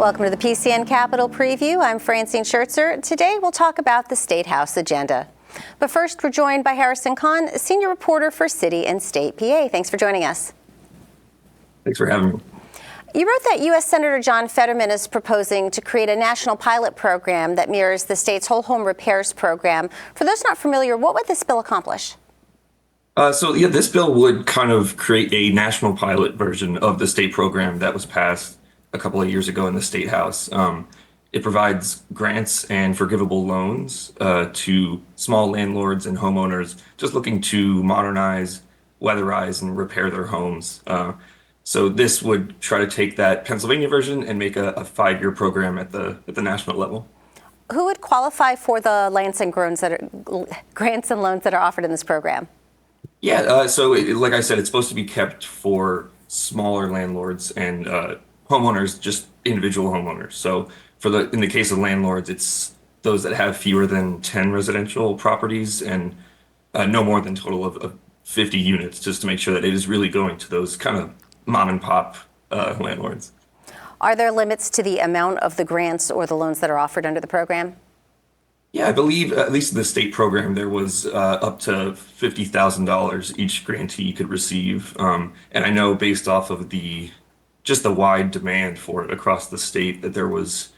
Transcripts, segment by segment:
Welcome to the PCN Capitol Preview. I'm Francine Schertzer. Today we'll talk about the State House agenda. But first, we're joined by Harrison Kahn, senior reporter for City and State PA. Thanks for joining us. Thanks for having me. You wrote that U.S. Senator John Fetterman is proposing to create a national pilot program that mirrors the state's whole home repairs program. For those not familiar, what would this bill accomplish? This bill would kind of create a national pilot version of the state program that was passed a couple of years ago in the State House. It provides grants and forgivable loans to small landlords and homeowners just looking to modernize, weatherize, and repair their homes. So this would try to take that Pennsylvania version and make a 5-year program at the national level. Who would qualify for the grants and loans that are offered in this program? Like I said, it's supposed to be kept for smaller landlords and homeowners, just individual homeowners. So in the case of landlords, it's those that have fewer than 10 residential properties and no more than a total of 50 units, just to make sure that it is really going to those kind of mom and pop landlords. Are there limits to the amount of the grants or the loans that are offered under the program? Yeah, I believe, at least in the state program, there was up to $50,000 each grantee could receive. And I know based off of the wide demand for it across the state that there was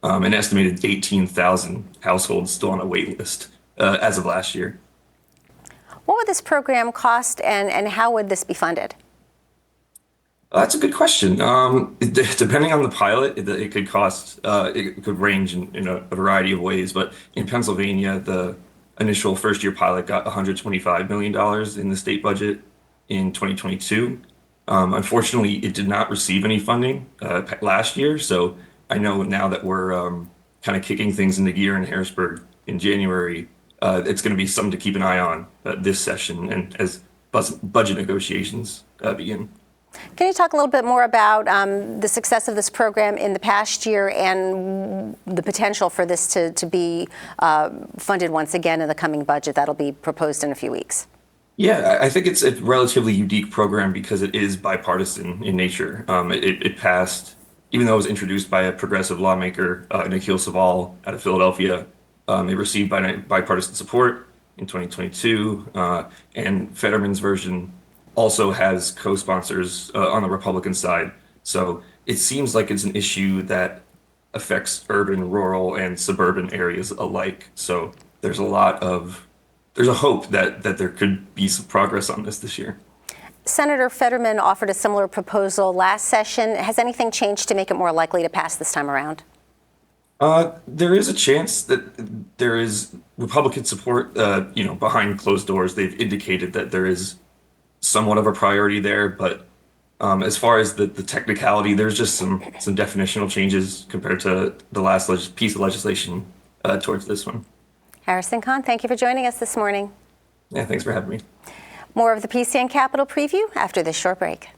an estimated 18,000 households still on a wait list as of last year. What would this program cost and how would this be funded? That's a good question. Depending on the pilot, it could cost, it could range in a variety of ways. But in Pennsylvania, the initial first-year pilot got $125 million in the state budget in 2022. Unfortunately, it did not receive any funding last year. So I know now that we're kind of kicking things into gear in Harrisburg in January, it's going to be something to keep an eye on this session and as budget negotiations begin. Can you talk a little bit more about the success of this program in the past year and the potential for this to be funded once again in the coming budget that'll be proposed in a few weeks? Yeah, I think it's a relatively unique program because it is bipartisan in nature. It passed, even though it was introduced by a progressive lawmaker, Nikhil Saval out of Philadelphia. It received bipartisan support in 2022, and Fetterman's version also has co-sponsors on the Republican side. So it seems like it's an issue that affects urban, rural, and suburban areas alike. So there's a hope that there could be some progress on this year. Senator Fetterman offered a similar proposal last session. Has anything changed to make it more likely to pass this time around? There is a chance that there is Republican support, behind closed doors. They've indicated that there is somewhat of a priority there, but as far as the technicality, there's just some definitional changes compared to the last piece of legislation towards this one. Harrison Kahn, thank you for joining us this morning. Yeah, thanks for having me. More of the PCN Capitol Preview after this short break.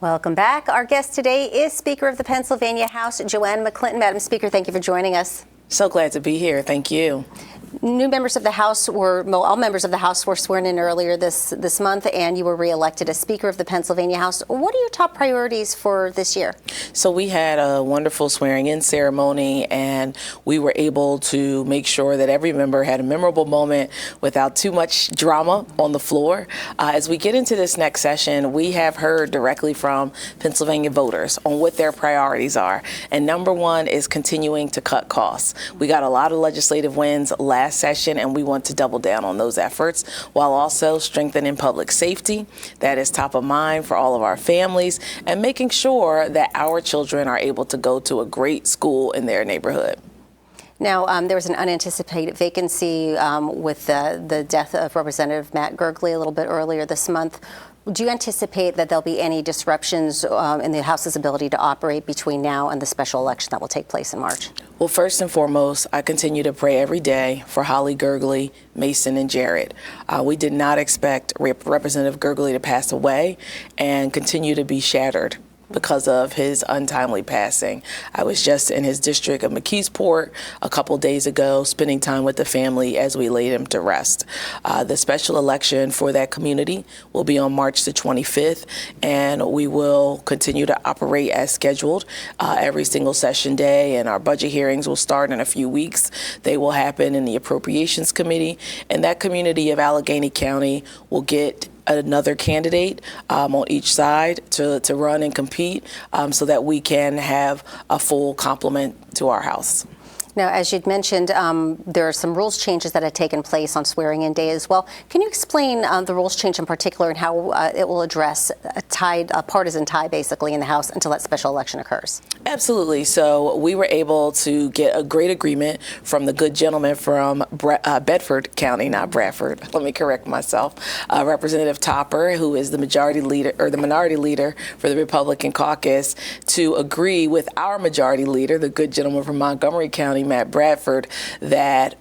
Welcome back. Our guest today is Speaker of the Pennsylvania House, Joanna McClinton. Madam Speaker, thank you for joining us. So glad to be here. Thank you. New members of the House all members of the House were sworn in earlier this month, and you were reelected as Speaker of the Pennsylvania House. What are your top priorities for this year? So we had a wonderful swearing-in ceremony, and we were able to make sure that every member had a memorable moment without too much drama on the floor. As we get into this next session, we have heard directly from Pennsylvania voters on what their priorities are. And number one is continuing to cut costs. We got a lot of legislative wins last session, and we want to double down on those efforts while also strengthening public safety. That is top of mind for all of our families, and making sure that our children are able to go to a great school in their neighborhood. Now, there was an unanticipated vacancy with the death of Representative Matt Gergely a little bit earlier this month. Do you anticipate that there'll be any disruptions in the House's ability to operate between now and the special election that will take place in March? Well, first and foremost, I continue to pray every day for Holly Gergely, Mason, and Jared. We did not expect Representative Gergely to pass away and continue to be shattered because of his untimely passing. I was just in his district of McKeesport a couple days ago, spending time with the family as we laid him to rest. The special election for that community will be on March the 25th, and we will continue to operate as scheduled every single session day, and our budget hearings will start in a few weeks. They will happen in the Appropriations Committee, and that community of Allegheny County will get another candidate on each side to run and compete so that we can have a full complement to our House. Now, as you'd mentioned, there are some rules changes that have taken place on swearing-in day as well. Can you explain the rules change in particular and how it will address a partisan tie, basically, in the House until that special election occurs? Absolutely. So we were able to get a great agreement from the good gentleman from Bedford County, not Bradford. Let me correct myself. Representative Topper, who is the majority leader or the minority leader for the Republican caucus, to agree with our majority leader, the good gentleman from Montgomery County, Matt Bradford, that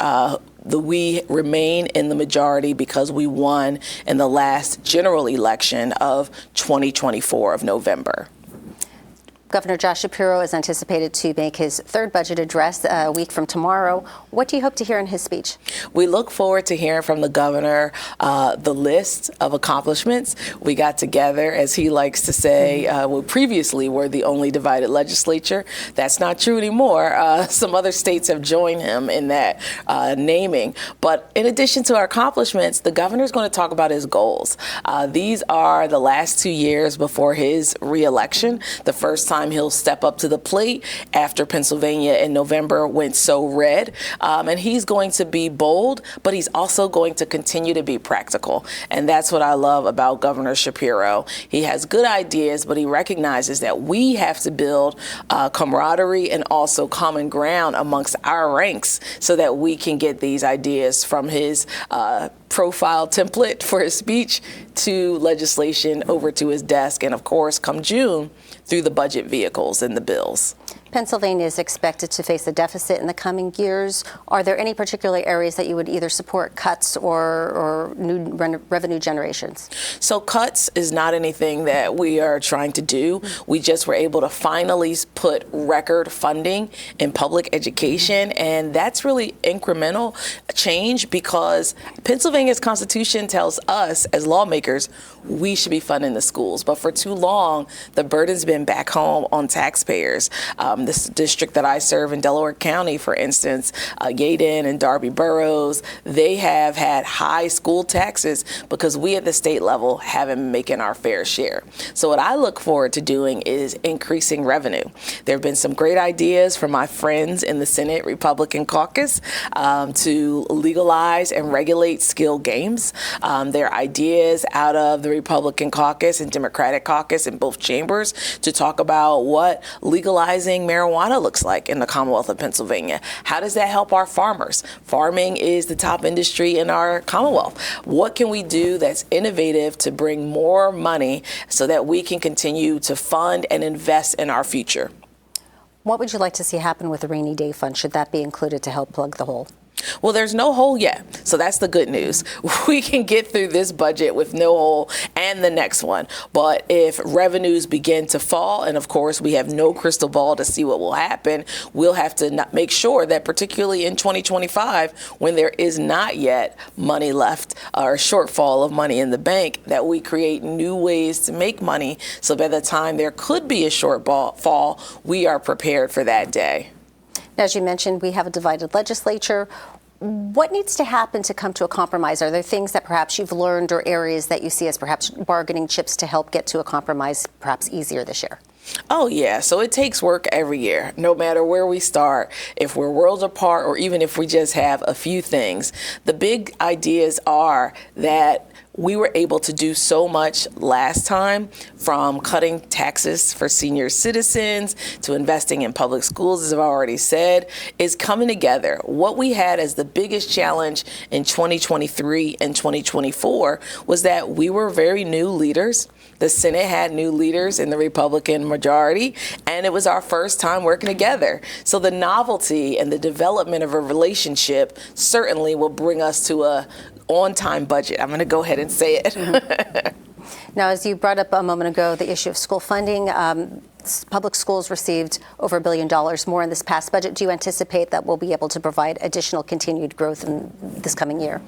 we remain in the majority because we won in the last general election of 2024 of November. Governor Josh Shapiro is anticipated to make his third budget address a week from tomorrow. What do you hope to hear in his speech? We look forward to hearing from the governor the list of accomplishments. We got together, as he likes to say, we previously were the only divided legislature. That's not true anymore. Some other states have joined him in that naming. But in addition to our accomplishments, the governor is going to talk about his goals. These are the last 2 years before his reelection, the first time he'll step up to the plate after Pennsylvania in November went so red. And he's going to be bold, but he's also going to continue to be practical. And that's what I love about Governor Shapiro. He has good ideas, but he recognizes that we have to build camaraderie and also common ground amongst our ranks so that we can get these ideas from his profile template for his speech to legislation over to his desk, and of course, come June, through the budget vehicles and the bills. Pennsylvania is expected to face a deficit in the coming years. Are there any particular areas that you would either support cuts or new revenue generations? So cuts is not anything that we are trying to do. We just were able to finally put record funding in public education, and that's really incremental change because Pennsylvania's Constitution tells us as lawmakers we should be funding the schools. But for too long, the burden's been back home on taxpayers. This district that I serve in Delaware County, for instance, Yeadon and Darby boroughs, they have had high school taxes because we at the state level haven't been making our fair share. So what I look forward to doing is increasing revenue. There have been some great ideas from my friends in the Senate Republican caucus to legalize and regulate skill games. There are ideas out of the Republican caucus and Democratic caucus in both chambers to talk about what legalizing marijuana looks like in the Commonwealth of Pennsylvania. How does that help our farmers? Farming is the top industry in our Commonwealth. What can we do that's innovative to bring more money so that we can continue to fund and invest in our future? What would you like to see happen with the rainy day fund? Should that be included to help plug the hole? Well, there's no hole yet. So that's the good news. We can get through this budget with no hole and the next one. But if revenues begin to fall, and of course we have no crystal ball to see what will happen, we'll have to make sure that particularly in 2025, when there is not yet money left or a shortfall of money in the bank, that we create new ways to make money. So by the time there could be a shortfall, we are prepared for that day. As you mentioned, we have a divided legislature. What needs to happen to come to a compromise? Are there things that perhaps you've learned or areas that you see as perhaps bargaining chips to help get to a compromise perhaps easier this year? Oh, yeah. So it takes work every year, no matter where we start, if we're worlds apart or even if we just have a few things. The big ideas are that we were able to do so much last time, from cutting taxes for senior citizens to investing in public schools, as I've already said, is coming together. What we had as the biggest challenge in 2023 and 2024 was that we were very new leaders. The Senate had new leaders in the Republican majority, and it was our first time working together. So the novelty and the development of a relationship certainly will bring us to a on-time budget. I'm going to go ahead and say it. Now, as you brought up a moment ago, the issue of school funding, public schools received over $1 billion more in this past budget. Do you anticipate that we'll be able to provide additional continued growth in this coming year?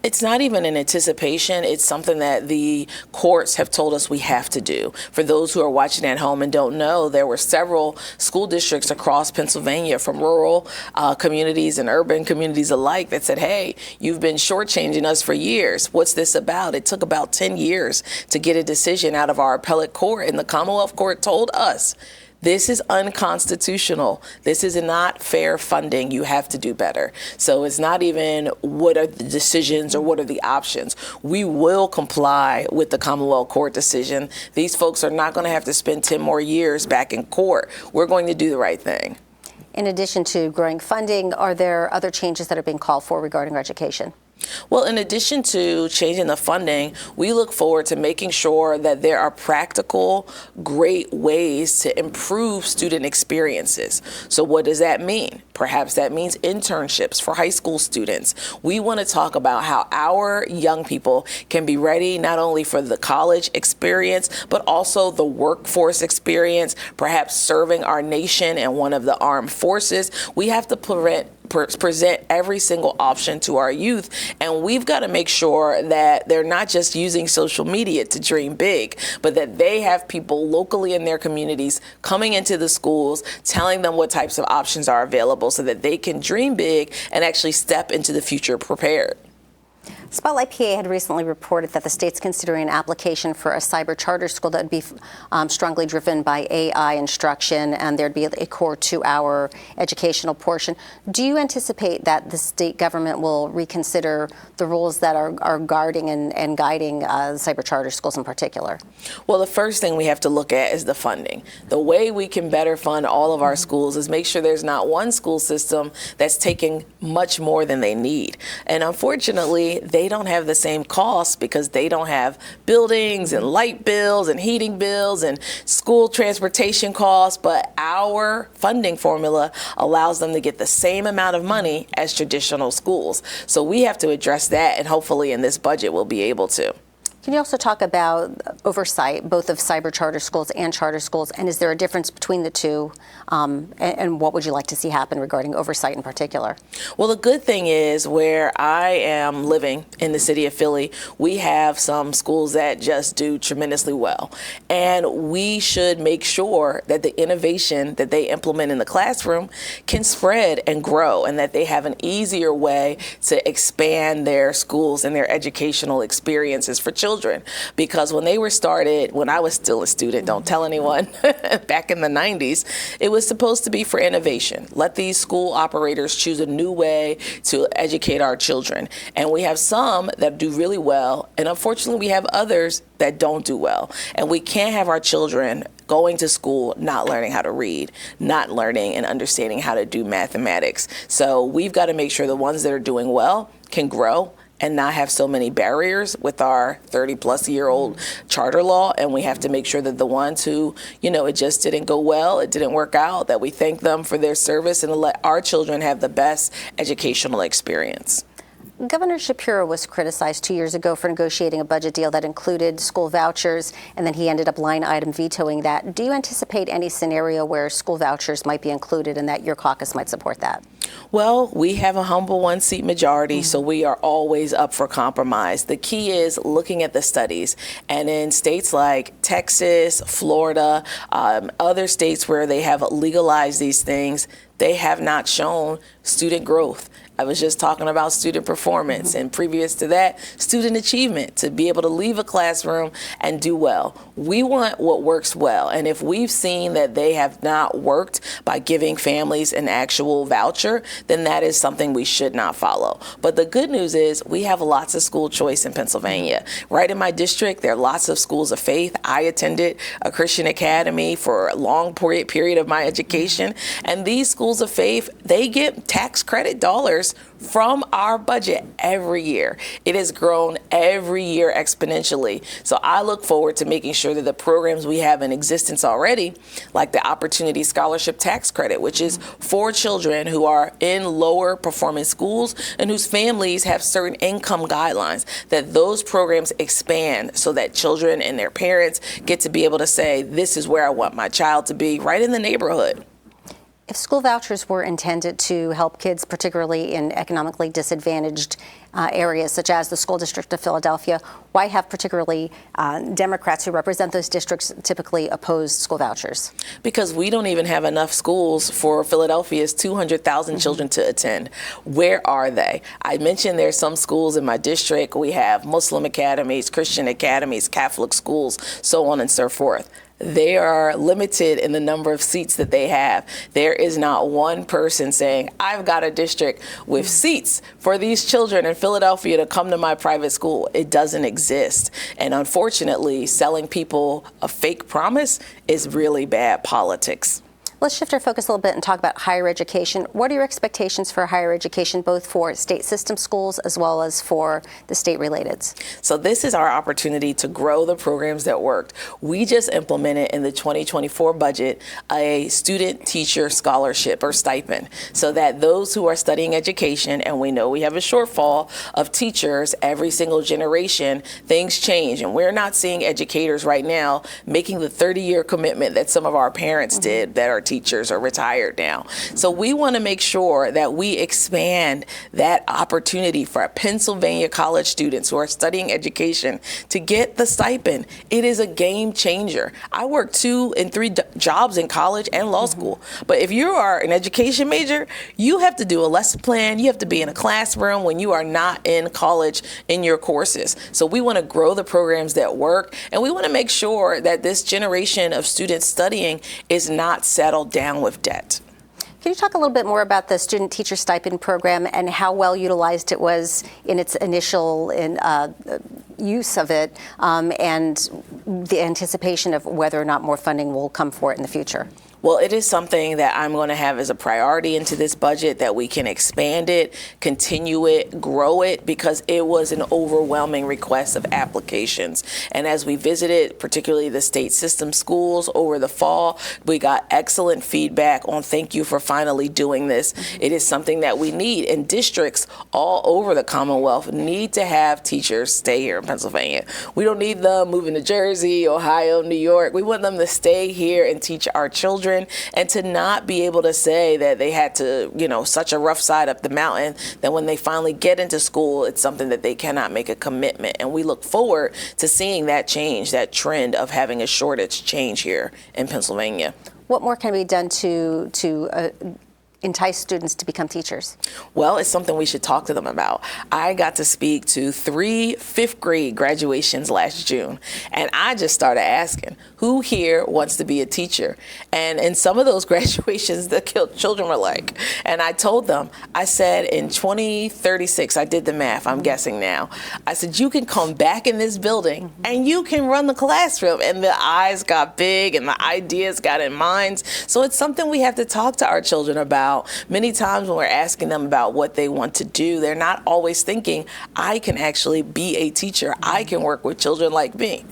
It's not even an anticipation. It's something that the courts have told us we have to do. For those who are watching at home and don't know, there were several school districts across Pennsylvania, from rural communities and urban communities alike, that said, hey, you've been shortchanging us for years. What's this about? It took about 10 years to get a decision out of our appellate court, and the Commonwealth Court told us, this is unconstitutional. This is not fair funding. You have to do better. So it's not even what are the decisions or what are the options. We will comply with the Commonwealth Court decision. These folks are not going to have to spend 10 more years back in court. We're going to do the right thing. In addition to growing funding, are there other changes that are being called for regarding our education? Well, in addition to changing the funding, we look forward to making sure that there are practical, great ways to improve student experiences. So what does that mean? Perhaps that means internships for high school students. We want to talk about how our young people can be ready not only for the college experience, but also the workforce experience, perhaps serving our nation in one of the armed forces. We have to present every single option to our youth, and we've got to make sure that they're not just using social media to dream big, but that they have people locally in their communities coming into the schools, telling them what types of options are available so that they can dream big and actually step into the future prepared. Spotlight PA had recently reported that the state's considering an application for a cyber charter school that would be strongly driven by AI instruction, and there'd be a core 2-hour educational portion. Do you anticipate that the state government will reconsider the rules that are guarding and guiding cyber charter schools in particular? Well, the first thing we have to look at is the funding. The way we can better fund all of our schools is make sure there's not one school system that's taking much more than they need. And unfortunately, they don't have the same costs because they don't have buildings and light bills and heating bills and school transportation costs, but our funding formula allows them to get the same amount of money as traditional schools. So we have to address that, and hopefully in this budget we'll be able to. Can you also talk about oversight, both of cyber charter schools and charter schools, and is there a difference between the two, and what would you like to see happen regarding oversight in particular? Well, the good thing is where I am living in the city of Philly, we have some schools that just do tremendously well, and we should make sure that the innovation that they implement in the classroom can spread and grow, and that they have an easier way to expand their schools and their educational experiences for children. Because when they were started, when I was still a student, don't tell anyone, back in the 90s, it was supposed to be for innovation. Let these school operators choose a new way to educate our children. And we have some that do really well, and unfortunately we have others that don't do well. And we can't have our children going to school not learning how to read, not learning and understanding how to do mathematics. So we've got to make sure the ones that are doing well can grow and not have so many barriers with our 30-plus-year-old charter law. And we have to make sure that the ones who, it just didn't go well, it didn't work out, that we thank them for their service and let our children have the best educational experience. Governor Shapiro was criticized 2 years ago for negotiating a budget deal that included school vouchers, and then he ended up line item vetoing that. Do you anticipate any scenario where school vouchers might be included and that your caucus might support that? Well, we have a humble one-seat majority, so we are always up for compromise. The key is looking at the studies. And in states like Texas, Florida, other states where they have legalized these things, they have not shown student growth. I was just talking about student performance, and previous to that, student achievement, to be able to leave a classroom and do well. We want what works well, and if we've seen that they have not worked by giving families an actual voucher, then that is something we should not follow. But the good news is we have lots of school choice in Pennsylvania. Right in my district, there are lots of schools of faith. I attended a Christian academy for a long period of my education, and these schools of faith, they get tax credit dollars from our budget every year. It has grown every year exponentially. So I look forward to making sure that the programs we have in existence already, like the Opportunity Scholarship Tax Credit, which is for children who are in lower performing schools and whose families have certain income guidelines, that those programs expand so that children and their parents get to be able to say, this is where I want my child to be, right in the neighborhood. If school vouchers were intended to help kids, particularly in economically disadvantaged areas, such as the School District of Philadelphia, why have particularly Democrats who represent those districts typically opposed school vouchers? Because we don't even have enough schools for Philadelphia's 200,000 children to attend. Where are they? I mentioned there's some schools in my district. We have Muslim academies, Christian academies, Catholic schools, so on and so forth. They are limited in the number of seats that they have. There is not one person saying, I've got a district with seats for these children in Philadelphia to come to my private school. It doesn't exist. And unfortunately, selling people a fake promise is really bad politics. Let's shift our focus a little bit and talk about higher education. What are your expectations for higher education, both for state system schools as well as for the state relateds? So this is our opportunity to grow the programs that worked. We just implemented in the 2024 budget a student teacher scholarship or stipend so that those who are studying education, and we know we have a shortfall of teachers every single generation, things change. And we're not seeing educators right now making the 30-year commitment that some of our parents did that are teachers are retired now. So we want to make sure that we expand that opportunity for Pennsylvania college students who are studying education to get the stipend. It is a game changer. I worked 2 and 3 jobs in college and law school. But if you are an education major, you have to do a lesson plan. You have to be in a classroom when you are not in college in your courses. So we want to grow the programs that work, and we want to make sure that this generation of students studying is not settled down with debt. Can you talk a little bit more about the student teacher stipend program and how well utilized it was in its initial use of it, and the anticipation of whether or not more funding will come for it in the future? Well, it is something that I'm going to have as a priority into this budget, that we can expand it, continue it, grow it, because it was an overwhelming request of applications. And as we visited, particularly the state system schools over the fall, we got excellent feedback on thank you for finally doing this. It is something that we need, and districts all over the Commonwealth need to have teachers stay here in Pennsylvania. We don't need them moving to Jersey, Ohio, New York. We want them to stay here and teach our children, and to not be able to say that they had to, such a rough side up the mountain that when they finally get into school, it's something that they cannot make a commitment. And we look forward to seeing that change, that trend of having a shortage change here in Pennsylvania. What more can be done to entice students to become teachers? Well, it's something we should talk to them about. I got to speak to 3 5th grade graduations last June, and I just started asking, who here wants to be a teacher? And in some of those graduations, the children were like, and I told them, I said, in 2036, I did the math, I'm guessing now, I said, you can come back in this building and you can run the classroom. And the eyes got big and the ideas got in minds. So it's something we have to talk to our children about. Many times when we're asking them about what they want to do, they're not always thinking, I can actually be a teacher. I can work with children like me.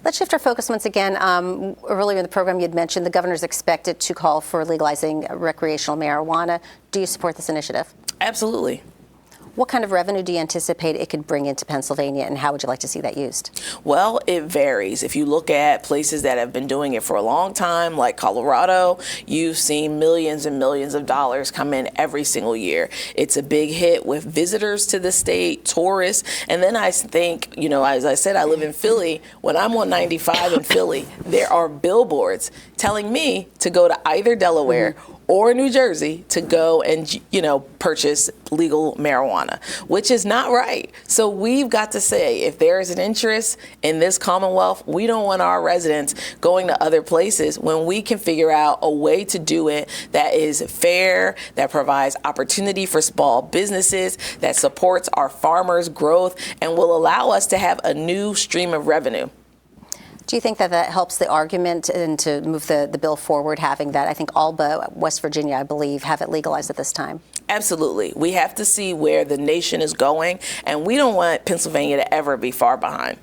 Let's shift our focus once again. Earlier in the program, you had mentioned the governor's expected to call for legalizing recreational marijuana. Do you support this initiative? Absolutely. What kind of revenue do you anticipate it could bring into Pennsylvania, and how would you like to see that used? Well, it varies. If you look at places that have been doing it for a long time, like Colorado, you've seen millions and millions of dollars come in every single year. It's a big hit with visitors to the state, tourists. And then I think, as I said, I live in Philly. When I'm on 95 in Philly, there are billboards telling me to go to either Delaware or New Jersey to go and, purchase legal marijuana, which is not right. So we've got to say, if there is an interest in this Commonwealth, we don't want our residents going to other places when we can figure out a way to do it that is fair, that provides opportunity for small businesses, that supports our farmers' growth, and will allow us to have a new stream of revenue. Do you think that helps the argument and to move the bill forward, having that? I think all but West Virginia, I believe, have it legalized at this time. Absolutely. We have to see where the nation is going, and we don't want Pennsylvania to ever be far behind.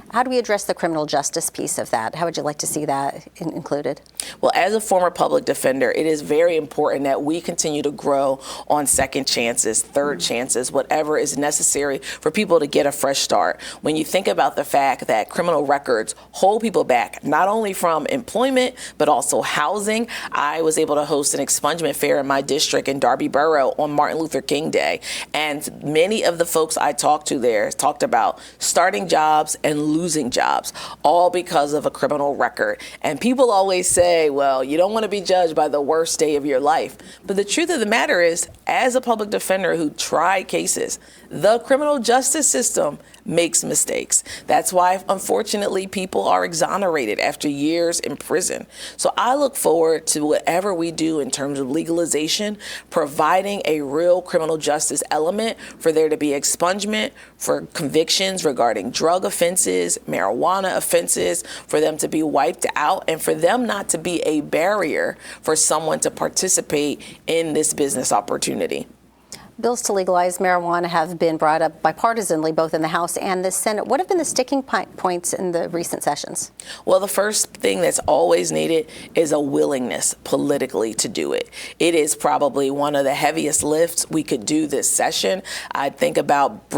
How do we address the criminal justice piece of that? How would you like to see that included? Well, as a former public defender, it is very important that we continue to grow on second chances, third chances, whatever is necessary for people to get a fresh start. When you think about the fact that criminal records hold people back, not only from employment, but also housing. I was able to host an expungement fair in my district in Darby Borough on Martin Luther King Day. And many of the folks I talked to there talked about starting jobs and losing jobs, all because of a criminal record. And people always say, well, you don't want to be judged by the worst day of your life. But the truth of the matter is, as a public defender who tried cases, the criminal justice system makes mistakes. That's why, unfortunately, people are exonerated after years in prison. So I look forward to whatever we do in terms of legalization, providing a real criminal justice element for there to be expungement for convictions regarding drug offenses, marijuana offenses, for them to be wiped out, and for them not to be a barrier for someone to participate in this business opportunity. Bills to legalize marijuana have been brought up bipartisanly, both in the House and the Senate. What have been the sticking points in the recent sessions? Well, the first thing that's always needed is a willingness politically to do it. It is probably one of the heaviest lifts we could do this session. I think about,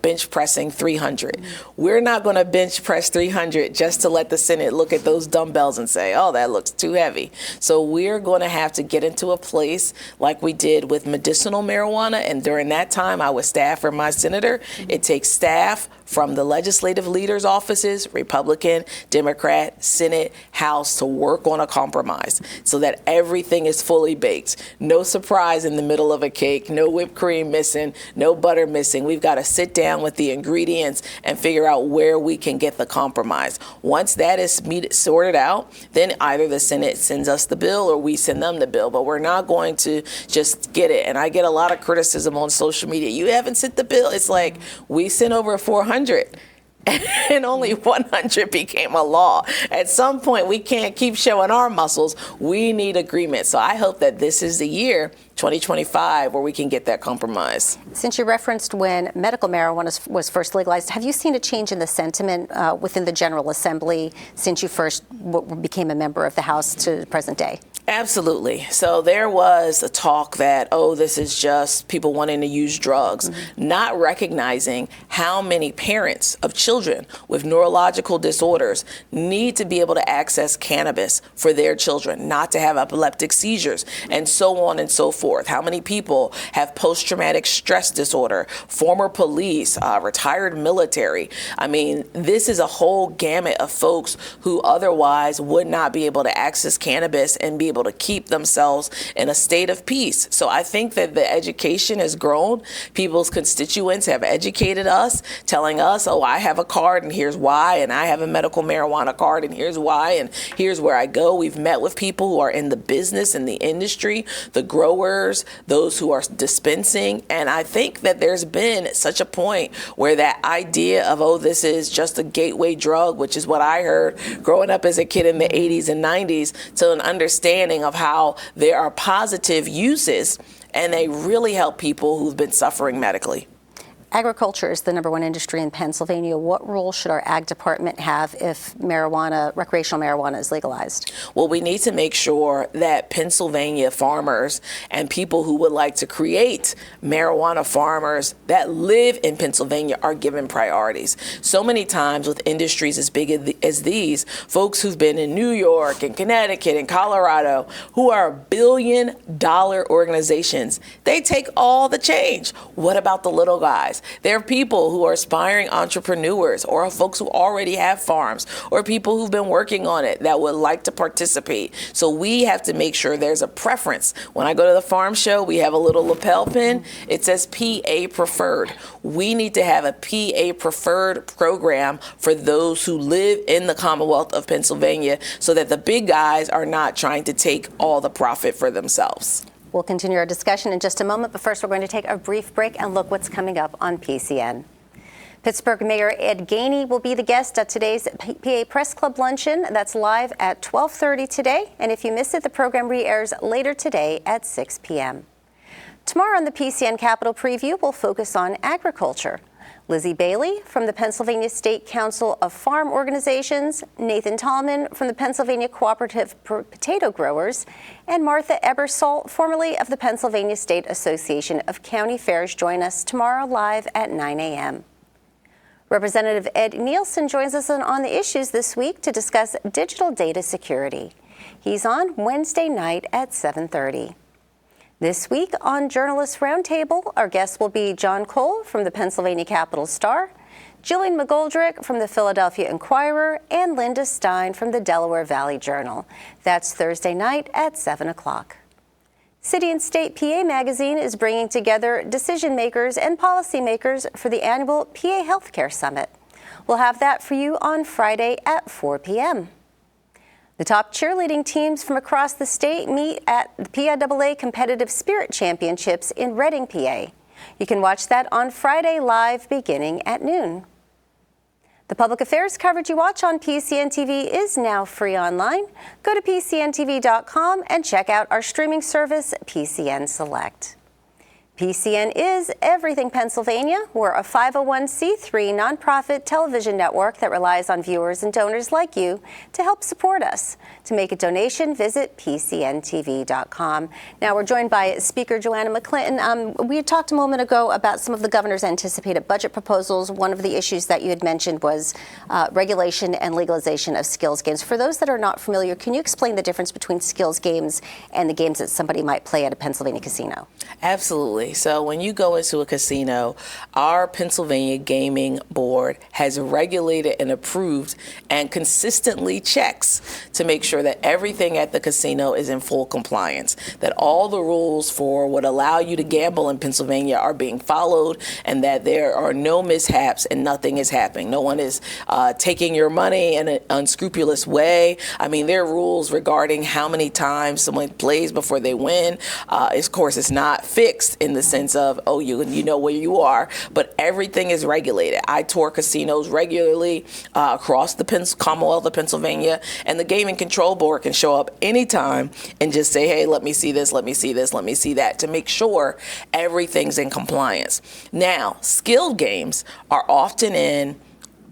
bench pressing 300. We're not going to bench press 300 just to let the Senate look at those dumbbells and say, oh, that looks too heavy. So we're going to have to get into a place like we did with medicinal marijuana. And during that time, I was staff for my senator. It takes staff from the legislative leaders' offices, Republican, Democrat, Senate, House, to work on a compromise so that everything is fully baked. No surprise in the middle of a cake, no whipped cream missing, no butter missing. We've got to sit down with the ingredients and figure out where we can get the compromise. Once that is sorted out, then either the Senate sends us the bill or we send them the bill. But we're not going to just get it. And I get a lot of criticism on social media. You haven't sent the bill. It's like we sent over 400 and only 100 became a law. At some point, we can't keep showing our muscles. We need agreement. So I hope that this is the year, 2025, where we can get that compromise. Since you referenced when medical marijuana was first legalized, have you seen a change in the sentiment within the General Assembly since you first became a member of the House to the present day? Absolutely. So there was a talk that, this is just people wanting to use drugs, not recognizing how many parents of children with neurological disorders need to be able to access cannabis for their children, not to have epileptic seizures, and so on and so forth. How many people have post-traumatic stress disorder, former police, retired military? I mean, this is a whole gamut of folks who otherwise would not be able to access cannabis and be able to keep themselves in a state of peace. So I think that the education has grown. People's constituents have educated us, telling us, I have a card and here's why, and I have a medical marijuana card and here's why, and here's where I go. We've met with people who are in the business, in the industry, the growers, those who are dispensing, and I think that there's been such a point where that idea of, this is just a gateway drug, which is what I heard growing up as a kid in the 80s and 90s, to an understanding of how there are positive uses and they really help people who've been suffering medically. Agriculture is the #1 industry in Pennsylvania. What role should our ag department have if recreational marijuana is legalized? Well, we need to make sure that Pennsylvania farmers and people who would like to create marijuana farmers that live in Pennsylvania are given priorities. So many times with industries as big as these, folks who've been in New York and Connecticut and Colorado, who are billion-dollar organizations, they take all the change. What about the little guys? There are people who are aspiring entrepreneurs or folks who already have farms or people who've been working on it that would like to participate. So we have to make sure there's a preference. When I go to the farm show, we have a little lapel pin. It says PA Preferred. We need to have a PA Preferred program for those who live in the Commonwealth of Pennsylvania so that the big guys are not trying to take all the profit for themselves. We'll continue our discussion in just a moment, but first we're going to take a brief break and look what's coming up on PCN. Pittsburgh Mayor Ed Gainey will be the guest at today's PA Press Club luncheon. That's live at 12:30 today, and if you miss it, the program re-airs later today at 6 p.m. Tomorrow on the PCN Capitol Preview, we'll focus on agriculture. Lizzie Bailey from the Pennsylvania State Council of Farm Organizations, Nathan Tallman from the Pennsylvania Cooperative Potato Growers, and Martha Ebersole, formerly of the Pennsylvania State Association of County Fairs, join us tomorrow live at 9 a.m. Representative Ed Nielsen joins us on the issues this week to discuss digital data security. He's on Wednesday night at 7:30. This week on Journalist Roundtable, our guests will be John Cole from the Pennsylvania Capital Star, Jillian McGoldrick from the Philadelphia Inquirer, and Linda Stein from the Delaware Valley Journal. That's Thursday night at 7 o'clock. City and State PA Magazine is bringing together decision makers and policymakers for the annual PA Healthcare Summit. We'll have that for you on Friday at 4 p.m. The top cheerleading teams from across the state meet at the PIAA Competitive Spirit Championships in Reading, PA. You can watch that on Friday live beginning at noon. The public affairs coverage you watch on PCN TV is now free online. Go to PCNTV.com and check out our streaming service, PCN Select. PCN is Everything Pennsylvania. We're a 501c3 nonprofit television network that relies on viewers and donors like you to help support us. To make a donation, visit PCNTV.com. Now we're joined by Speaker Joanna McClinton. We had talked a moment ago about some of the governor's anticipated budget proposals. One of the issues that you had mentioned was regulation and legalization of skills games. For those that are not familiar, can you explain the difference between skills games and the games that somebody might play at a Pennsylvania casino? Absolutely. So when you go into a casino, our Pennsylvania Gaming Board has regulated and approved and consistently checks to make sure that everything at the casino is in full compliance, that all the rules for what allow you to gamble in Pennsylvania are being followed, and that there are no mishaps and nothing is happening. No one is taking your money in an unscrupulous way. I mean, there are rules regarding how many times someone plays before they win. Of course, it's not fixed in the sense of, oh, you know where you are, but everything is regulated. I tour casinos regularly across the Commonwealth of Pennsylvania, and the Gaming Control Board can show up anytime and just say, hey, let me see this, let me see this, let me see that, to make sure everything's in compliance. Now, skilled games are often in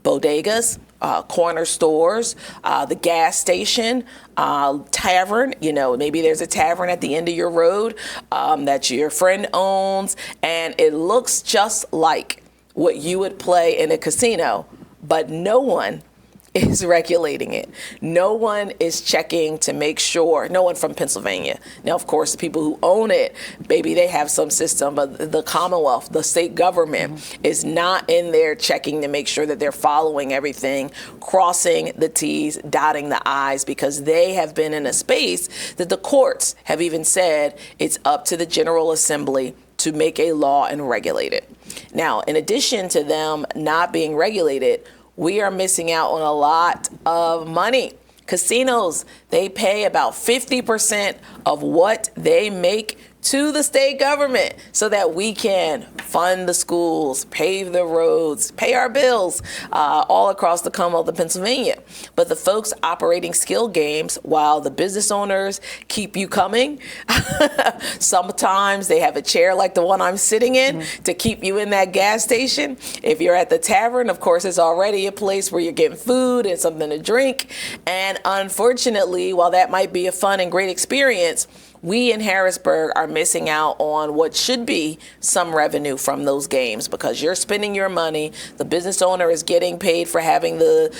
bodegas, corner stores, the gas station, tavern. You know, maybe there's a tavern at the end of your road that your friend owns, and it looks just like what you would play in a casino, but no one is regulating it. No one is checking to make sure, no one from Pennsylvania. Now, of course, the people who own it, maybe they have some system, but the Commonwealth, the state government is not in there checking to make sure that they're following everything, crossing the T's, dotting the I's, because they have been in a space that the courts have even said it's up to the General Assembly to make a law and regulate it. Now, in addition to them not being regulated, we are missing out on a lot of money. Casinos, they pay about 50% of what they make to the state government so that we can fund the schools, pave the roads, pay our bills all across the Commonwealth of Pennsylvania. But the folks operating skill games, while the business owners keep you coming, sometimes they have a chair like the one I'm sitting in to keep you in that gas station. If you're at the tavern, of course, it's already a place where you're getting food and something to drink. And unfortunately, while that might be a fun and great experience, we in Harrisburg are missing out on what should be some revenue from those games, because you're spending your money. The business owner is getting paid for having the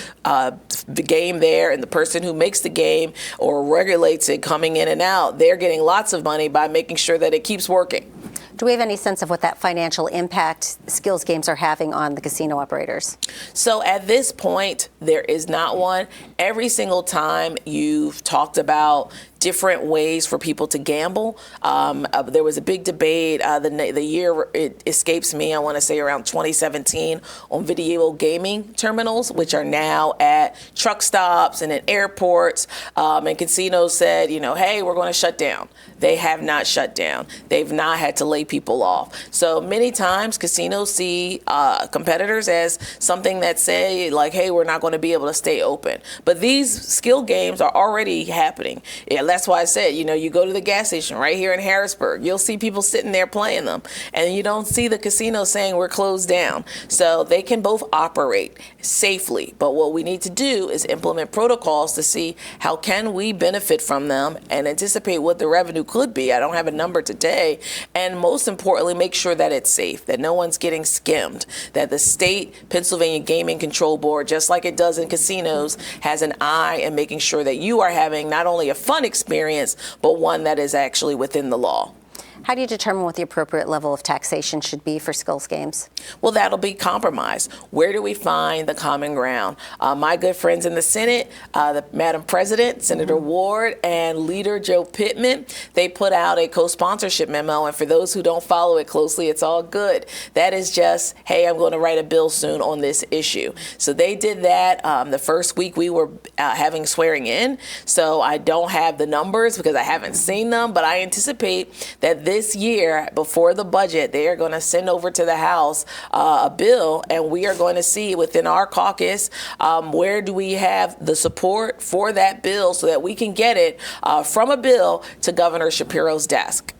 game there, and the person who makes the game or regulates it coming in and out, they're getting lots of money by making sure that it keeps working. Do we have any sense of what that financial impact skills games are having on the casino operators? So at this point, there is not one. Every single time you've talked about different ways for people to gamble. There was a big debate the year, it escapes me, I want to say around 2017, on video gaming terminals, which are now at truck stops and at airports. And casinos said, hey, we're going to shut down. They have not shut down. They've not had to lay people off. So many times casinos see competitors as something that say like, hey, we're not going to be able to stay open. But these skill games are already happening. that's why I said, you go to the gas station right here in Harrisburg, you'll see people sitting there playing them, and you don't see the casino saying we're closed down. So they can both operate safely, but what we need to do is implement protocols to see how can we benefit from them and anticipate what the revenue could be. I don't have a number today, and most importantly, make sure that it's safe, that no one's getting skimmed, that the state Pennsylvania Gaming Control Board, just like it does in casinos, has an eye in making sure that you are having not only a fun experience, but one that is actually within the law. How do you determine what the appropriate level of taxation should be for skills games? Well, that'll be compromise. Where do we find the common ground? My good friends in the Senate, the Madam President, Senator Ward, and Leader Joe Pittman, they put out a co-sponsorship memo. And for those who don't follow it closely, it's all good. That is just, hey, I'm going to write a bill soon on this issue. So they did that. The first week we were having swearing in. So I don't have the numbers because I haven't seen them, but I anticipate that this year, before the budget, they are going to send over to the House a bill, and we are going to see within our caucus where do we have the support for that bill so that we can get it from a bill to Governor Shapiro's desk.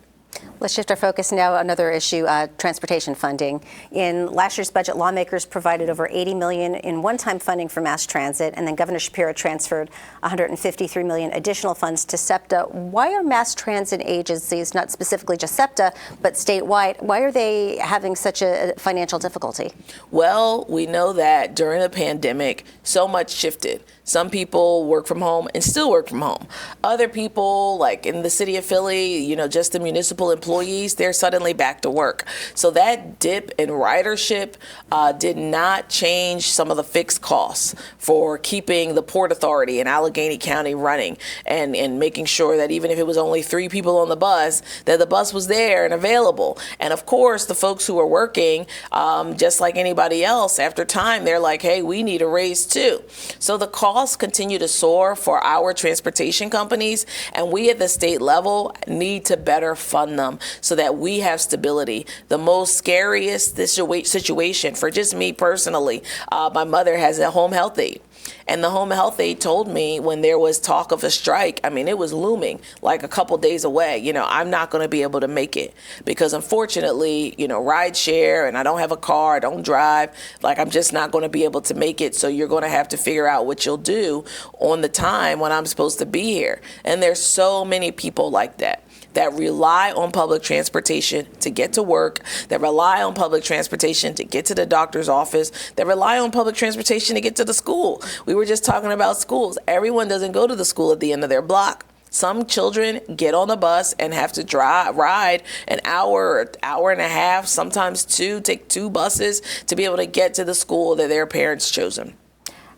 Let's shift our focus now. Another issue, transportation funding. In last year's budget, lawmakers provided over $80 million in one-time funding for mass transit, and then Governor Shapiro transferred $153 million additional funds to SEPTA. Why are mass transit agencies, not specifically just SEPTA, but statewide, why are they having such a financial difficulty? Well, we know that during the pandemic, so much shifted. Some people work from home and still work from home. Other people, like in the city of Philly, just the municipal employees, they're suddenly back to work. So that dip in ridership did not change some of the fixed costs for keeping the Port Authority in Allegheny County running and making sure that even if it was only 3 people on the bus, that the bus was there and available. And of course, the folks who are working, just like anybody else, after time, they're like, hey, we need a raise too. So the costs continue to soar for our transportation companies, and we at the state level need to better fund them so that we have stability. The most scariest situation for just me personally, my mother has a home health aide. And the home health aide told me when there was talk of a strike, it was looming like a couple days away. I'm not going to be able to make it because unfortunately, ride share and I don't have a car, I don't drive, I'm just not going to be able to make it. So you're going to have to figure out what you'll do on the time when I'm supposed to be here. And there's so many people like that rely on public transportation to get to work, that rely on public transportation to get to the doctor's office, that rely on public transportation to get to the school. We were just talking about schools. Everyone doesn't go to the school at the end of their block. Some children get on the bus and have to ride an hour or hour and a half, sometimes 2, take 2 buses to be able to get to the school that their parents chosen.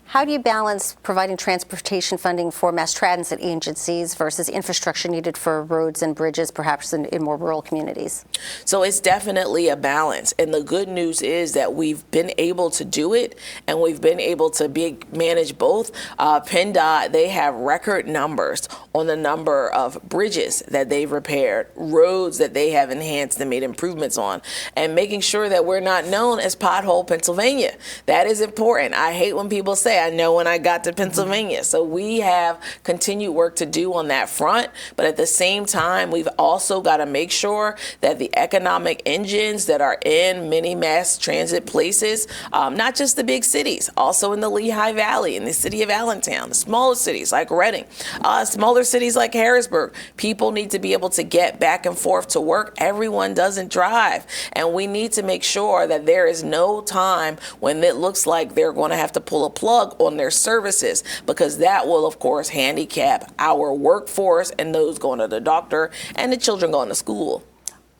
How do you balance providing transportation funding for mass transit agencies versus infrastructure needed for roads and bridges, perhaps in more rural communities? So it's definitely a balance. And the good news is that we've been able to do it, and we've been able to manage both. PennDOT, they have record numbers on the number of bridges that they've repaired, roads that they have enhanced and made improvements on, and making sure that we're not known as Pothole Pennsylvania. That is important. I hate when people say, I know when I got to Pennsylvania. So we have continued work to do on that front. But at the same time, we've also got to make sure that the economic engines that are in many mass transit places, not just the big cities, also in the Lehigh Valley, in the city of Allentown, the smaller cities like Reading, smaller cities like Harrisburg, people need to be able to get back and forth to work. Everyone doesn't drive. And we need to make sure that there is no time when it looks like they're going to have to pull a plug on their services, because that will, of course, handicap our workforce and those going to the doctor and the children going to school.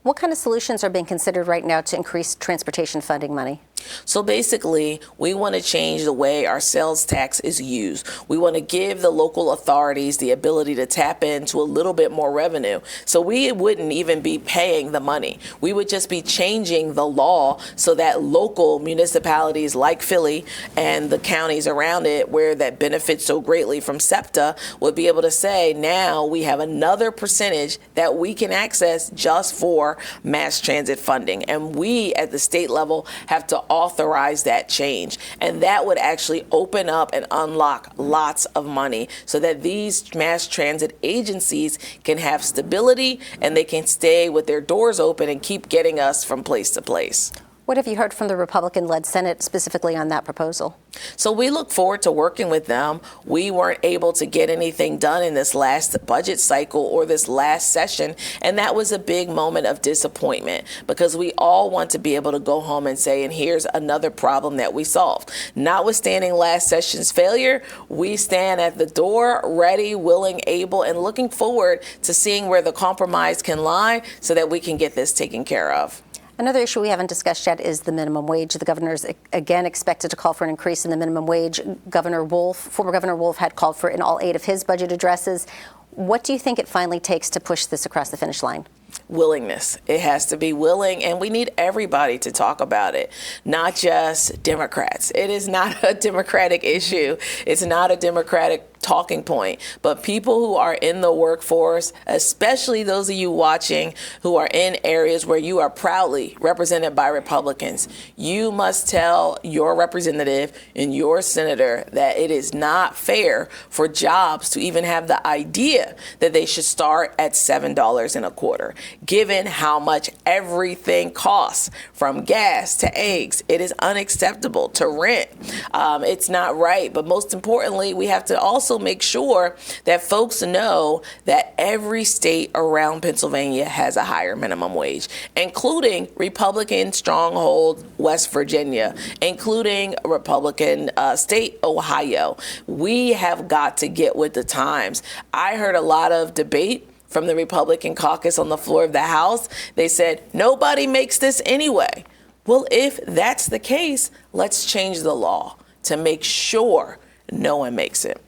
What kind of solutions are being considered right now to increase transportation funding money? So basically, we want to change the way our sales tax is used. We want to give the local authorities the ability to tap into a little bit more revenue. So we wouldn't even be paying the money. We would just be changing the law so that local municipalities like Philly and the counties around it, where that benefits so greatly from SEPTA, would be able to say, now we have another percentage that we can access just for mass transit funding. And we at the state level have to authorize that change. And that would actually open up and unlock lots of money so that these mass transit agencies can have stability and they can stay with their doors open and keep getting us from place to place. What have you heard from the Republican-led Senate specifically on that proposal? So we look forward to working with them. We weren't able to get anything done in this last budget cycle or this last session, and that was a big moment of disappointment because we all want to be able to go home and say, and here's another problem that we solved. Notwithstanding last session's failure, we stand at the door, ready, willing, able, and looking forward to seeing where the compromise can lie so that we can get this taken care of. Another issue we haven't discussed yet is the minimum wage. The governor is again expected to call for an increase in the minimum wage. Former Governor Wolf had called for it in all 8 of his budget addresses. What do you think it finally takes to push this across the finish line? Willingness. It has to be willing, and we need everybody to talk about it, not just Democrats. It is not a Democratic issue. It's not a Democratic talking point, but people who are in the workforce, especially those of you watching who are in areas where you are proudly represented by Republicans, you must tell your representative and your senator that it is not fair for jobs to even have the idea that they should start at $7.25. Given how much everything costs, from gas to eggs, it is unacceptable to rent. It's not right. But most importantly, we have to also make sure that folks know that every state around Pennsylvania has a higher minimum wage, including Republican stronghold West Virginia, including Republican state Ohio. We have got to get with the times. I heard a lot of debate from the Republican caucus on the floor of the House. They said, nobody makes this anyway. Well, if that's the case, let's change the law to make sure no one makes it.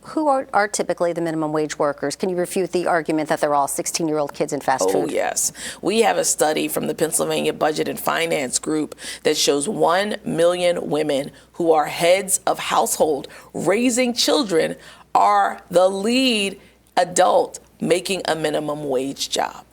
Who are typically the minimum wage workers? Can you refute the argument that they're all 16-year-old kids in fast food? Oh, yes. We have a study from the Pennsylvania Budget and Finance Group that shows 1 million women who are heads of household raising children are the lead adult making a minimum wage job.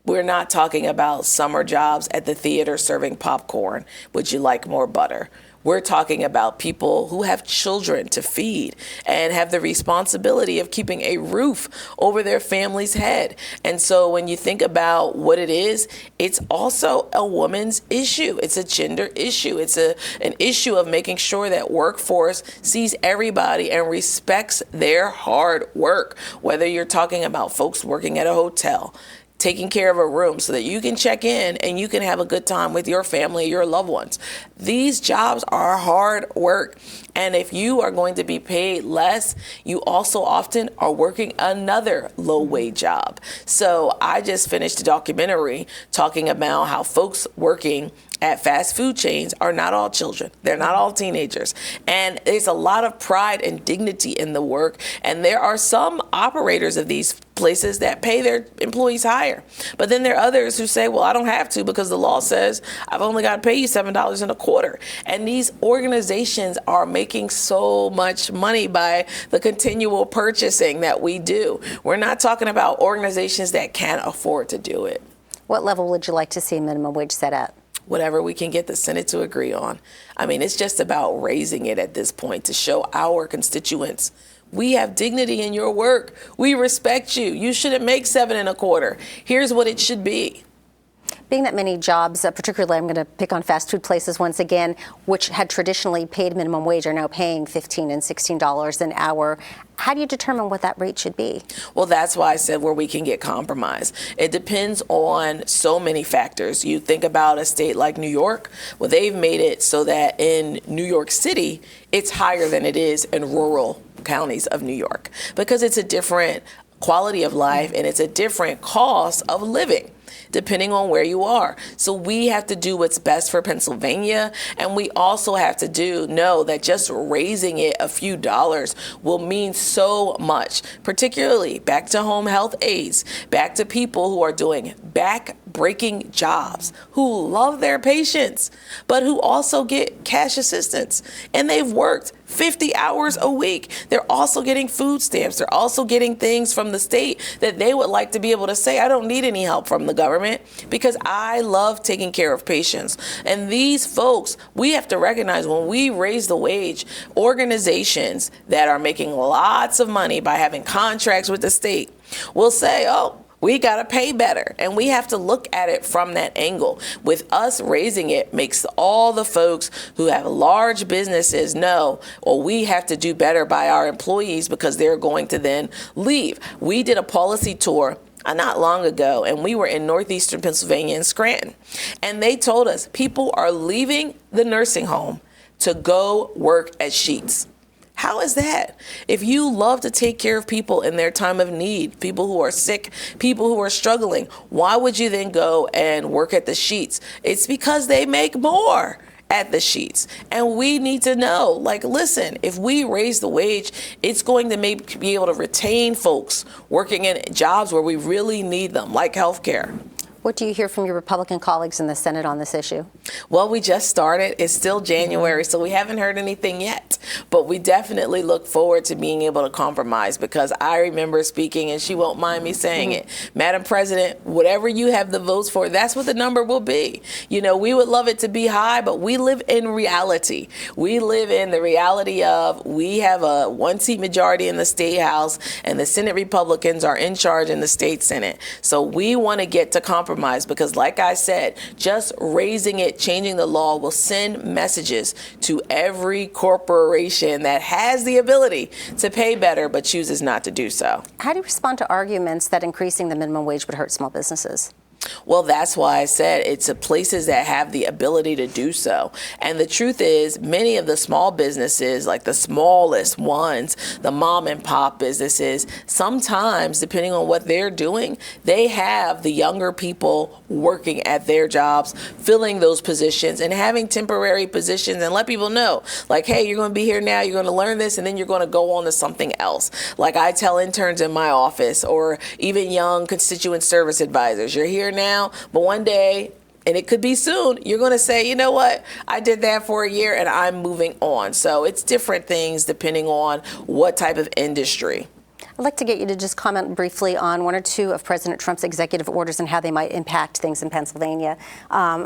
We're not talking about summer jobs at the theater serving popcorn. Would you like more butter? We're talking about people who have children to feed and have the responsibility of keeping a roof over their family's head. And so when you think about what it is, it's also a woman's issue. It's a gender issue. It's an issue of making sure that workforce sees everybody and respects their hard work, whether you're talking about folks working at a hotel, taking care of a room so that you can check in and you can have a good time with your family, your loved ones. These jobs are hard work. And if you are going to be paid less, you also often are working another low-wage job. So I just finished a documentary talking about how folks working at fast food chains are not all children. They're not all teenagers. And there's a lot of pride and dignity in the work. And there are some operators of these places that pay their employees higher. But then there are others who say, well, I don't have to because the law says I've only got to pay you $7.25. And these organizations are making so much money by the continual purchasing that we do. We're not talking about organizations that can't afford to do it. What level would you like to see minimum wage set at? Whatever we can get the Senate to agree on. I mean, it's just about raising it at this point to show our constituents we have dignity in your work. We respect you. You shouldn't make $7.25. Here's what it should be. Being that many jobs, particularly I'm going to pick on fast food places once again, which had traditionally paid minimum wage, are now paying $15 and $16 an hour. How do you determine what that rate should be? Well, that's why I said where we can get compromise. It depends on so many factors. You think about a state like New York. Well, they've made it so that in New York City, it's higher than it is in rural counties of New York because it's a different quality of life and it's a different cost of living, depending on where you are. So we have to do what's best for Pennsylvania. And we also have to know that just raising it a few dollars will mean so much, particularly back to home health aides, back to people who are doing back-breaking jobs, who love their patients, but who also get cash assistance. And they've worked 50 hours a week. They're also getting food stamps. They're also getting things from the state that they would like to be able to say, I don't need any help from the government because I love taking care of patients. And these folks, we have to recognize when we raise the wage, organizations that are making lots of money by having contracts with the state will say, oh, we got to pay better. And we have to look at it from that angle. With us raising it makes all the folks who have large businesses know, well, we have to do better by our employees because they're going to then leave. We did a policy tour not long ago, and we were in northeastern Pennsylvania in Scranton. And they told us people are leaving the nursing home to go work at Sheetz. How is that? If you love to take care of people in their time of need, people who are sick, people who are struggling, why would you then go and work at the Sheetz? It's because they make more at the Sheetz. And we need to know, like, listen, if we raise the wage, it's going to be able to retain folks working in jobs where we really need them, like healthcare. What do you hear from your Republican colleagues in the Senate on this issue? Well, we just started. It's still January, so we haven't heard anything yet. But we definitely look forward to being able to compromise because I remember speaking, and she won't mind me saying it, Madam President, whatever you have the votes for, that's what the number will be. You know, we would love it to be high, but we live in reality. We live in the reality of we have a one-seat majority in the State House, and the Senate Republicans are in charge in the State Senate. So we want to get to compromise because, like I said, just raising it, changing the law will send messages to every corporation that has the ability to pay better but chooses not to do so. How do you respond to arguments that increasing the minimum wage would hurt small businesses? Well, that's why I said it's the places that have the ability to do so. And the truth is, many of the small businesses, like the smallest ones, the mom and pop businesses, sometimes, depending on what they're doing, they have the younger people working at their jobs, filling those positions and having temporary positions and let people know, like, hey, you're going to be here now, you're going to learn this, and then you're going to go on to something else. Like I tell interns in my office or even young constituent service advisors, you're here now, but one day, and it could be soon, you're going to say, you know what, I did that for a year and I'm moving on. So it's different things depending on what type of industry. I'd like to get you to just comment briefly on one or two of President Trump's executive orders and how they might impact things in Pennsylvania.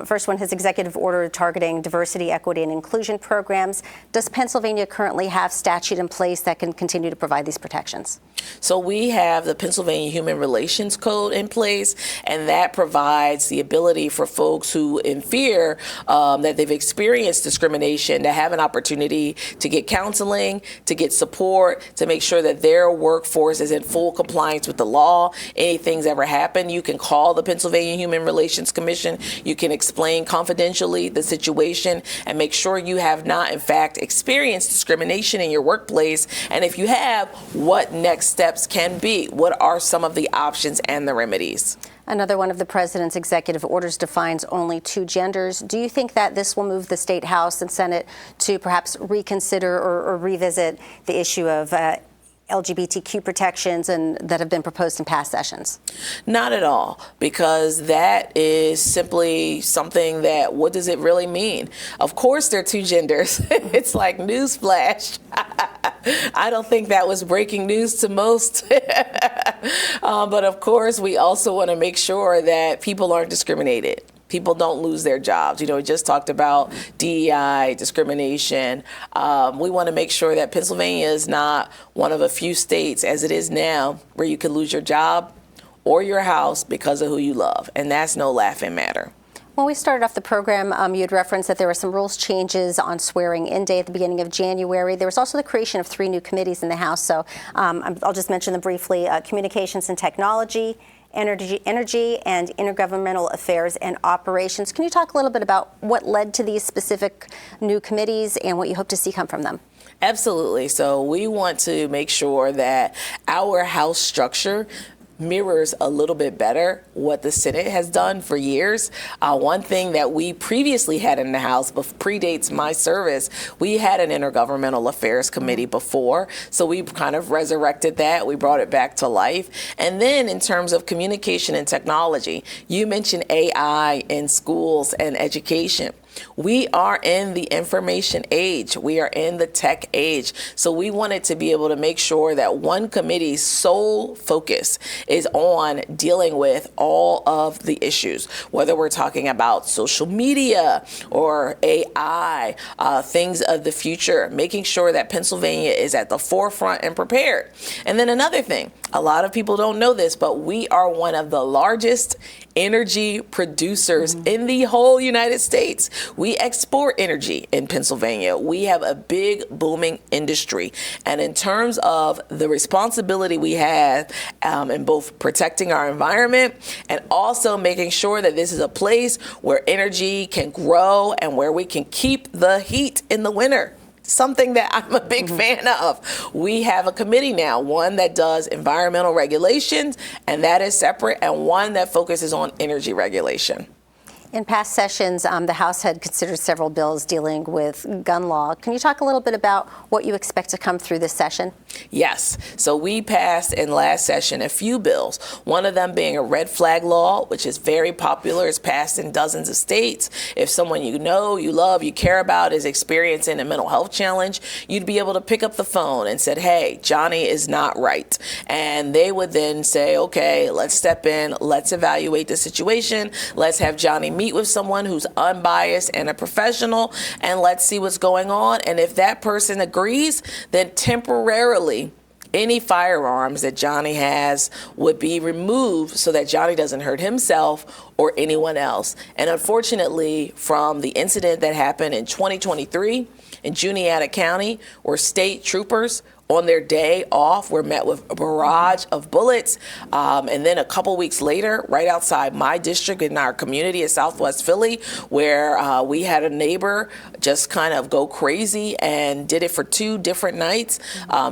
First one, his executive order targeting diversity, equity, and inclusion programs. Does Pennsylvania currently have statute in place that can continue to provide these protections? So we have the Pennsylvania Human Relations Code in place, and that provides the ability for folks who in fear that they've experienced discrimination to have an opportunity to get counseling, to get support, to make sure that their workforce is in full compliance with the law. Anything's ever happened, you can call the Pennsylvania Human Relations Commission. You can explain confidentially the situation and make sure you have not, in fact, experienced discrimination in your workplace. And if you have, what next steps can be? What are some of the options and the remedies? Another one of the president's executive orders defines only two genders. Do you think that this will move the state House and Senate to perhaps reconsider or revisit the issue of LGBTQ protections and that have been proposed in past sessions? Not at all, because that is simply something that, what does it really mean? Of course, there are two genders. It's like newsflash. I don't think that was breaking news to most. But of course, we also want to make sure that people aren't discriminated. People don't lose their jobs. You know, we just talked about DEI, discrimination. We want to make sure that Pennsylvania is not one of a few states, as it is now, where you can lose your job or your house because of who you love. And that's no laughing matter. When we started off the program, you had referenced that there were some rules changes on swearing-in day at the beginning of January. There was also the creation of 3 new committees in the House. So I'll just mention them briefly. Communications and Technology, Energy and Intergovernmental Affairs and Operations. Can you talk a little bit about what led to these specific new committees and what you hope to see come from them? Absolutely. So we want to make sure that our House structure mirrors a little bit better what the Senate has done for years. One thing that we previously had in the House, but predates my service, we had an Intergovernmental Affairs Committee before, so we kind of resurrected that. We brought it back to life. And then in terms of communication and technology, you mentioned AI in schools and education. We are in the information age. We are in the tech age. So we wanted to be able to make sure that one committee's sole focus is on dealing with all of the issues, whether we're talking about social media or AI, things of the future, making sure that Pennsylvania is at the forefront and prepared. And then another thing, a lot of people don't know this, but we are one of the largest energy producers in the whole United States. We export energy in Pennsylvania. We have a big booming industry. And in terms of the responsibility we have in both protecting our environment and also making sure that this is a place where energy can grow and where we can keep the heat in the winter, something that I'm a big fan of. We have a committee now, one that does environmental regulations, and that is separate, and one that focuses on energy regulation. In past sessions, the House had considered several bills dealing with gun law. Can you talk a little bit about what you expect to come through this session? Yes. So we passed in last session a few bills, one of them being a red flag law, which is very popular. It's passed in dozens of states. If someone you know, you love, you care about is experiencing a mental health challenge, you'd be able to pick up the phone and said, hey, Johnny is not right. And they would then say, okay, let's step in, let's evaluate the situation, let's have Johnny meet with someone who's unbiased and a professional, and let's see what's going on. And if that person agrees, then temporarily any firearms that Johnny has would be removed so that Johnny doesn't hurt himself or anyone else. And unfortunately, from the incident that happened in 2023 in Juniata County, where state troopers on their day off were met with a barrage of bullets. And then a couple weeks later, right outside my district in our community of Southwest Philly, where we had a neighbor just kind of go crazy and did it for 2 different nights,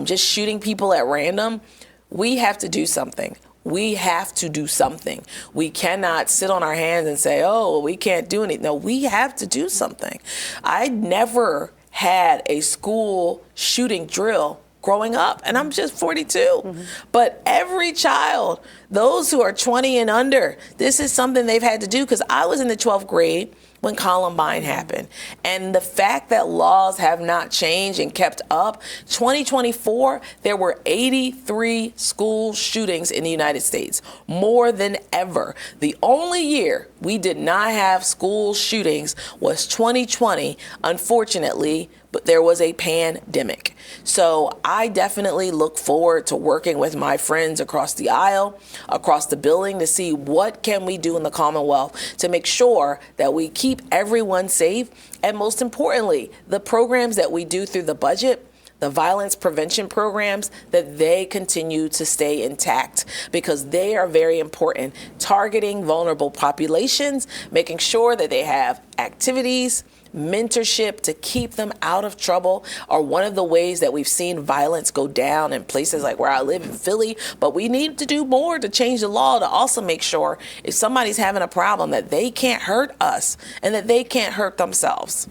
just shooting people at random. We have to do something. We have to do something. We cannot sit on our hands and say, oh, we can't do anything. No, we have to do something. I never had a school shooting drill growing up, and I'm just 42. But every child, those who are 20 and under, this is something they've had to do, because I was in the 12th grade when Columbine happened. And the fact that laws have not changed and kept up, 2024, there were 83 school shootings in the United States, more than ever. The only year we did not have school shootings was 2020, unfortunately, but there was a pandemic. So I definitely look forward to working with my friends across the aisle, across the building, to see what can we do in the Commonwealth to make sure that we keep everyone safe. And most importantly, the programs that we do through the budget, the violence prevention programs, that they continue to stay intact, because they are very important. Targeting vulnerable populations, making sure that they have activities, mentorship to keep them out of trouble, are one of the ways that we've seen violence go down in places like where I live in Philly. But we need to do more to change the law to also make sure if somebody's having a problem that they can't hurt us and that they can't hurt themselves.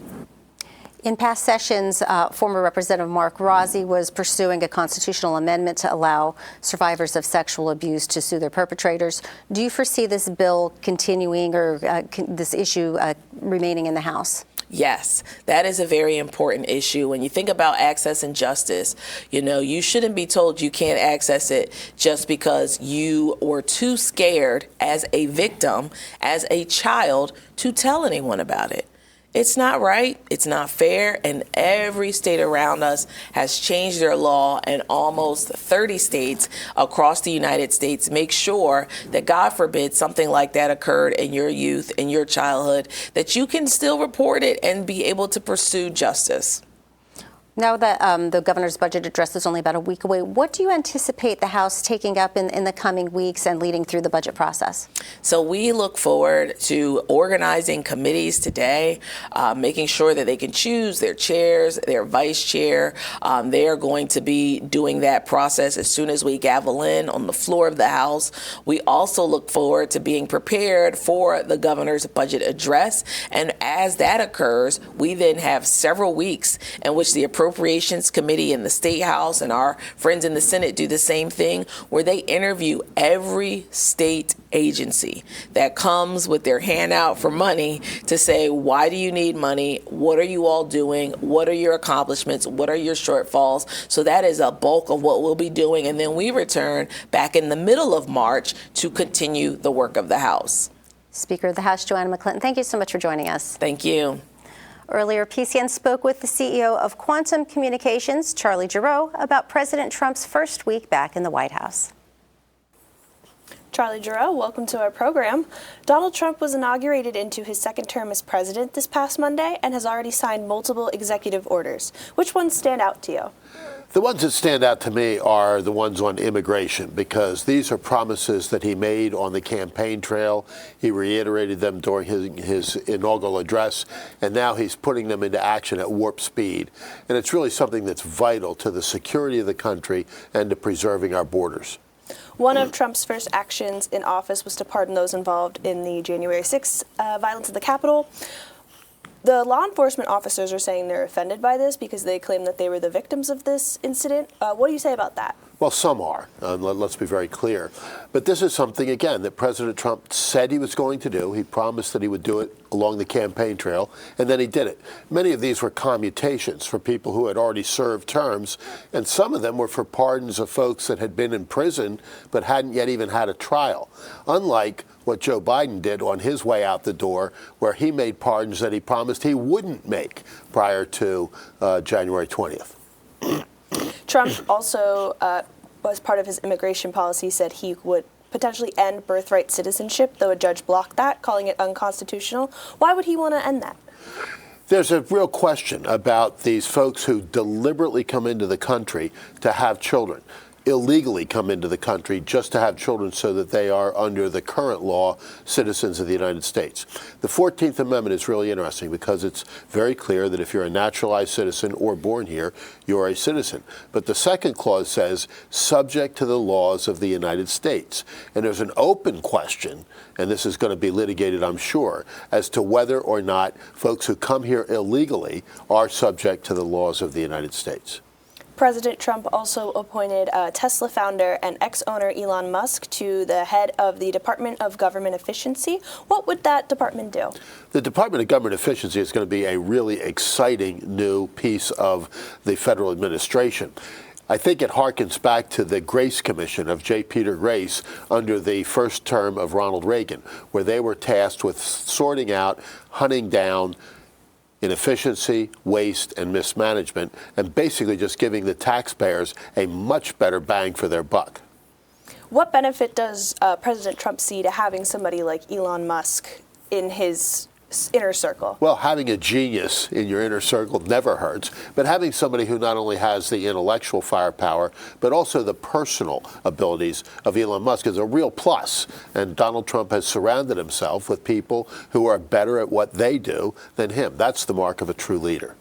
In past sessions, former Representative Mark Rossi was pursuing a constitutional amendment to allow survivors of sexual abuse to sue their perpetrators. Do you foresee this bill continuing, or this issue remaining in the House? Yes, that is a very important issue. When you think about access and justice, you shouldn't be told you can't access it just because you were too scared as a victim, as a child, to tell anyone about it. It's not right. It's not fair. And every state around us has changed their law, and almost 30 states across the United States make sure that, God forbid, something like that occurred in your youth, in your childhood, that you can still report it and be able to pursue justice. Now that the governor's budget address is only about a week away, what do you anticipate the House taking up in the coming weeks and leading through the budget process? So we look forward to organizing committees today, making sure that they can choose their chairs, their vice chair. They are going to be doing that process as soon as we gavel in on the floor of the House. We also look forward to being prepared for the governor's budget address. And as that occurs, we then have several weeks in which the appropriate Appropriations Committee in the State House and our friends in the Senate do the same thing, where they interview every state agency that comes with their handout for money to say, why do you need money? What are you all doing? What are your accomplishments? What are your shortfalls? So that is a bulk of what we'll be doing. And then we return back in the middle of March to continue the work of the House. Speaker of the House, Joanna McClinton, thank you so much for joining us. Thank you. Earlier, PCN spoke with the CEO of Quantum Communications, Charlie Giroux, about President Trump's first week back in the White House. Charlie Giroux, welcome to our program. Donald Trump was inaugurated into his second term as president this past Monday and has already signed multiple executive orders. Which ones stand out to you? The ones that stand out to me are the ones on immigration, because these are promises that he made on the campaign trail. He reiterated them during his inaugural address, and now he's putting them into action at warp speed. And it's really something that's vital to the security of the country and to preserving our borders. One of Trump's first actions in office was to pardon those involved in the January 6th violence at the Capitol. The law enforcement officers are saying they're offended by this because they claim that they were the victims of this incident. What do you say about that? Well, some are. Let's be very clear. But this is something, again, that President Trump said he was going to do. He promised that he would do it along the campaign trail, and then he did it. Many of these were commutations for people who had already served terms, and some of them were for pardons of folks that had been in prison but hadn't yet even had a trial. Unlike what Joe Biden did on his way out the door, where he made pardons that he promised he wouldn't make prior to January 20th. Trump also, as part of his immigration policy, said he would potentially end birthright citizenship, though a judge blocked that, calling it unconstitutional. Why would he want to end that? There's a real question about these folks who deliberately come into the country to have children, illegally come into the country just to have children so that they are, under the current law, citizens of the United States. The 14th Amendment is really interesting because it's very clear that if you're a naturalized citizen or born here, you're a citizen. But the second clause says, subject to the laws of the United States. And there's an open question, and this is going to be litigated, I'm sure, as to whether or not folks who come here illegally are subject to the laws of the United States. President Trump also appointed Tesla founder and ex-owner Elon Musk to the head of the Department of Government Efficiency. What would that department do? The Department of Government Efficiency is going to be a really exciting new piece of the federal administration. I think it harkens back to the Grace Commission of J. Peter Grace under the first term of Ronald Reagan, where they were tasked with sorting out, hunting down inefficiency, waste, and mismanagement, and basically just giving the taxpayers a much better bang for their buck. What benefit does President Trump see to having somebody like Elon Musk in his inner circle? Well, having a genius in your inner circle never hurts, but having somebody who not only has the intellectual firepower, but also the personal abilities of Elon Musk is a real plus. And Donald Trump has surrounded himself with people who are better at what they do than him. That's the mark of a true leader.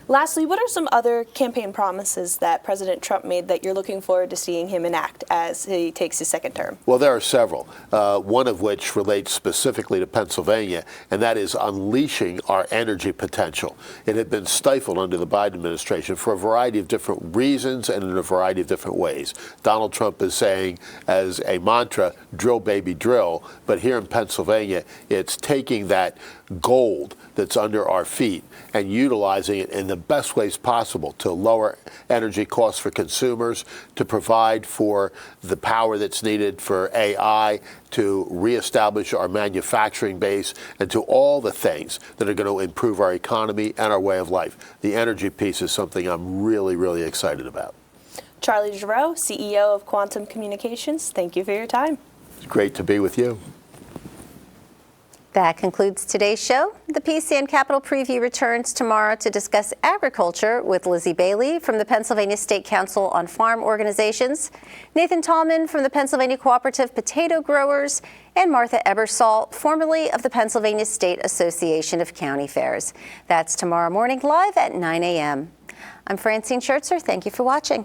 Lastly, what are some other campaign promises that President Trump made that you're looking forward to seeing him enact as he takes his second term? Well, there are several, one of which relates specifically to Pennsylvania, and that is unleashing our energy potential. It had been stifled under the Biden administration for a variety of different reasons and in a variety of different ways. Donald Trump is saying, as a mantra, drill, baby, drill. But here in Pennsylvania, it's taking that gold that's under our feet and utilizing it in the best ways possible to lower energy costs for consumers, to provide for the power that's needed for AI, to reestablish our manufacturing base, and to all the things that are going to improve our economy and our way of life. The energy piece is something I'm really, really excited about. Charlie Giroux, CEO of Quantum Communications, thank you for your time. It's great to be with you. That concludes today's show. The PCN Capitol Preview returns tomorrow to discuss agriculture with Lizzie Bailey from the Pennsylvania State Council on Farm Organizations, Nathan Tallman from the Pennsylvania Cooperative Potato Growers, and Martha Ebersol, formerly of the Pennsylvania State Association of County Fairs. That's tomorrow morning live at 9 a.m. I'm Francine Schertzer. Thank you for watching.